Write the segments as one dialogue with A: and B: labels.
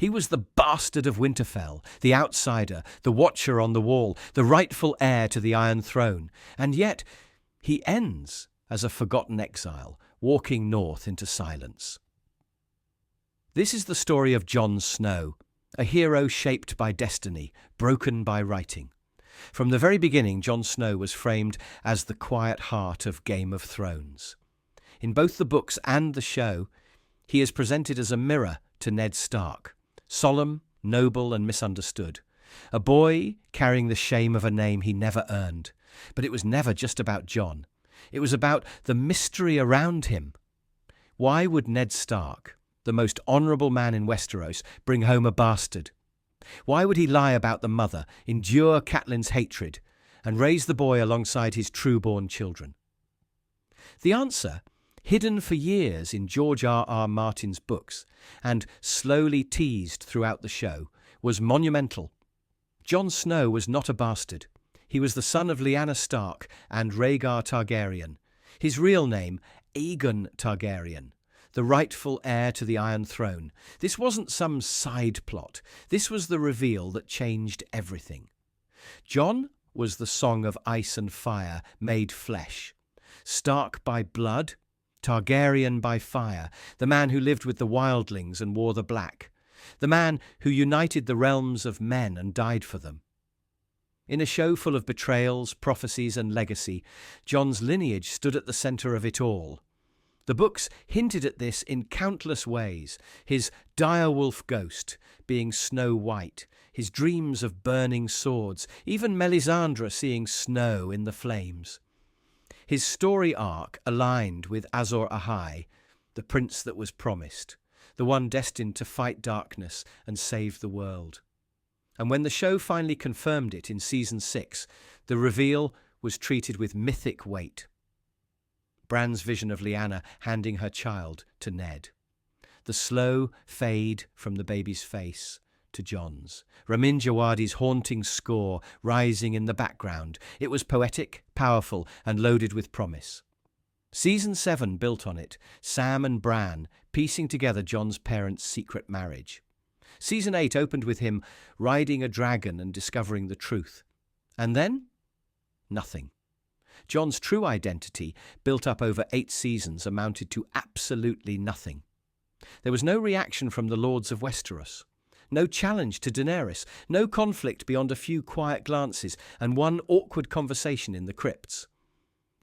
A: He was the bastard of Winterfell, the outsider, the watcher on the wall, the rightful heir to the Iron Throne, and yet he ends as a forgotten exile, walking north into silence. This is the story of Jon Snow, a hero shaped by destiny, broken by writing. From the very beginning, Jon Snow was framed as the quiet heart of Game of Thrones. In both the books and the show, he is presented as a mirror to Ned Stark, solemn, noble, and misunderstood. A boy carrying the shame of a name he never earned. But it was never just about Jon. It was about the mystery around him. Why would Ned Stark, the most honourable man in Westeros, bring home a bastard? Why would he lie about the mother, endure Catelyn's hatred, and raise the boy alongside his true-born children? The answer, hidden for years in George R.R. Martin's books and slowly teased throughout the show, was monumental. Jon Snow was not a bastard. He was the son of Lyanna Stark and Rhaegar Targaryen. His real name, Aegon Targaryen, the rightful heir to the Iron Throne. This wasn't some side plot. This was the reveal that changed everything. Jon was the song of ice and fire made flesh. Stark by blood, Targaryen by fire, the man who lived with the wildlings and wore the black, the man who united the realms of men and died for them. In a show full of betrayals, prophecies, and legacy, Jon's lineage stood at the centre of it all. The books hinted at this in countless ways, his direwolf ghost being Snow White, his dreams of burning swords, even Melisandre seeing snow in the flames. His story arc aligned with Azor Ahai, the prince that was promised, the one destined to fight darkness and save the world. And when the show finally confirmed it in Season 6, the reveal was treated with mythic weight. Bran's vision of Lyanna handing her child to Ned. The slow fade from the baby's face to Jon's. Ramin Djawadi's haunting score rising in the background. It was poetic, powerful, and loaded with promise. Season 7 built on it, Sam and Bran piecing together Jon's parents' secret marriage. Season 8 opened with him riding a dragon and discovering the truth. And then, nothing. Jon's true identity, built up over 8 seasons, amounted to absolutely nothing. There was no reaction from the Lords of Westeros, no challenge to Daenerys, no conflict beyond a few quiet glances and one awkward conversation in the crypts.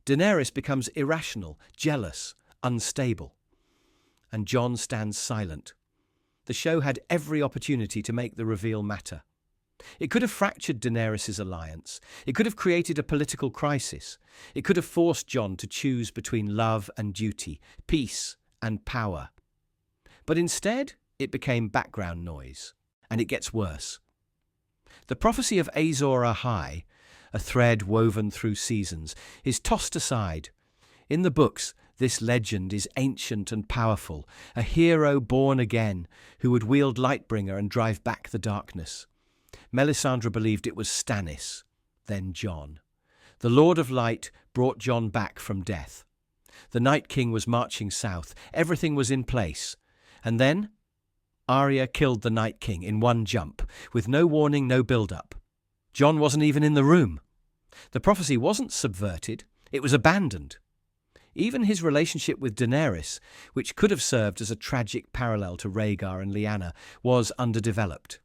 A: Daenerys becomes irrational, jealous, unstable. And Jon stands silent. The show had every opportunity to make the reveal matter. It could have fractured Daenerys' alliance. It could have created a political crisis. It could have forced Jon to choose between love and duty, peace and power. But instead, it became background noise. And it gets worse. The prophecy of Azor Ahai, a thread woven through seasons, is tossed aside. In the books, this legend is ancient and powerful, a hero born again who would wield Lightbringer and drive back the darkness. Melisandre believed it was Stannis, then Jon. The Lord of Light brought Jon back from death. The Night King was marching south. Everything was in place. And then Arya killed the Night King in one jump, with no warning, no build-up. Jon wasn't even in the room. The prophecy wasn't subverted, it was abandoned. Even his relationship with Daenerys, which could have served as a tragic parallel to Rhaegar and Lyanna, was underdeveloped.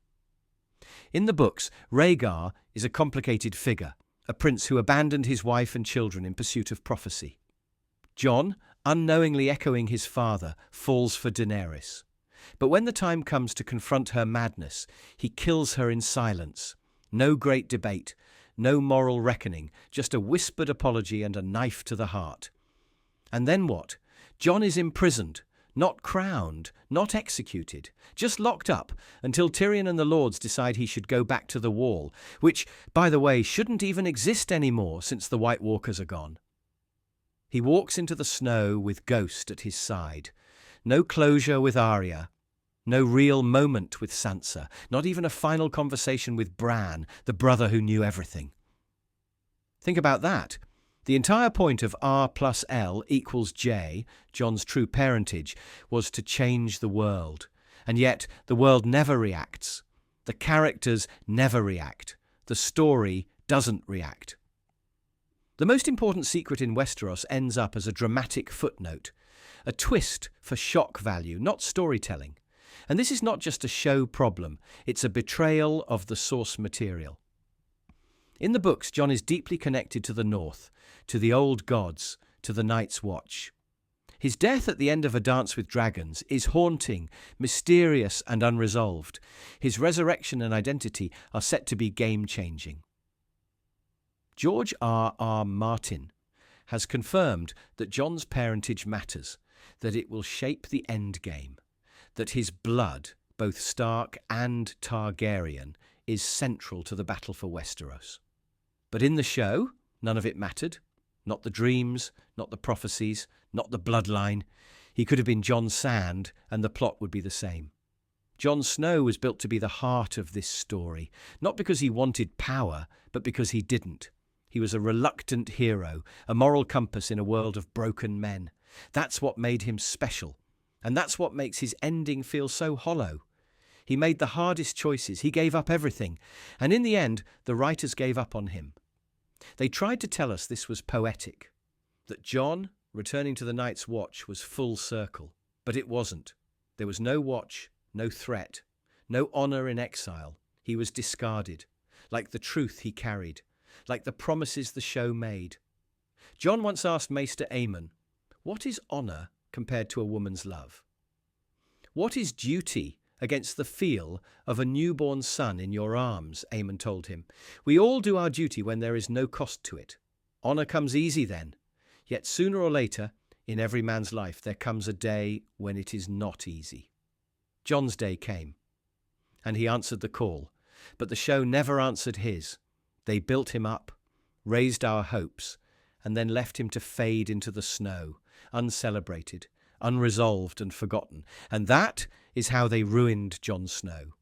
A: In the books, Rhaegar is a complicated figure, a prince who abandoned his wife and children in pursuit of prophecy. Jon, unknowingly echoing his father, falls for Daenerys. But when the time comes to confront her madness, he kills her in silence. No great debate, no moral reckoning, just a whispered apology and a knife to the heart. And then what? Jon is imprisoned, not crowned, not executed, just locked up until Tyrion and the Lords decide he should go back to the Wall, which, by the way, shouldn't even exist anymore since the White Walkers are gone. He walks into the snow with Ghost at his side. No closure with Arya. No real moment with Sansa. Not even a final conversation with Bran, the brother who knew everything. Think about that. The entire point of R+L = J, Jon's true parentage, was to change the world. And yet the world never reacts. The characters never react. The story doesn't react. The most important secret in Westeros ends up as a dramatic footnote, a twist for shock value, not storytelling. And this is not just a show problem, it's a betrayal of the source material. In the books, Jon is deeply connected to the North, to the old gods, to the Night's Watch. His death at the end of A Dance with Dragons is haunting, mysterious and unresolved. His resurrection and identity are set to be game-changing. George R.R. Martin has confirmed that Jon's parentage matters, that it will shape the endgame, that his blood, both Stark and Targaryen, is central to the battle for Westeros. But in the show, none of it mattered. Not the dreams, not the prophecies, not the bloodline. He could have been Jon Sand, and the plot would be the same. Jon Snow was built to be the heart of this story, not because he wanted power, but because he didn't. He was a reluctant hero, a moral compass in a world of broken men. That's what made him special, and that's what makes his ending feel so hollow. He made the hardest choices, he gave up everything, and in the end, the writers gave up on him. They tried to tell us this was poetic, that Jon, returning to the Night's Watch, was full circle, but it wasn't. There was no watch, no threat, no honour in exile. He was discarded, like the truth he carried, like the promises the show made. Jon once asked Maester Aemon, "What is honour compared to a woman's love? What is duty against the feel of a newborn son in your arms?" Aemon told him. "We all do our duty when there is no cost to it. Honour comes easy then. Yet sooner or later, in every man's life, there comes a day when it is not easy." Jon's day came, and he answered the call, but the show never answered his. They built him up, raised our hopes, and then left him to fade into the snow, uncelebrated, unresolved and forgotten. And that is how they ruined Jon Snow.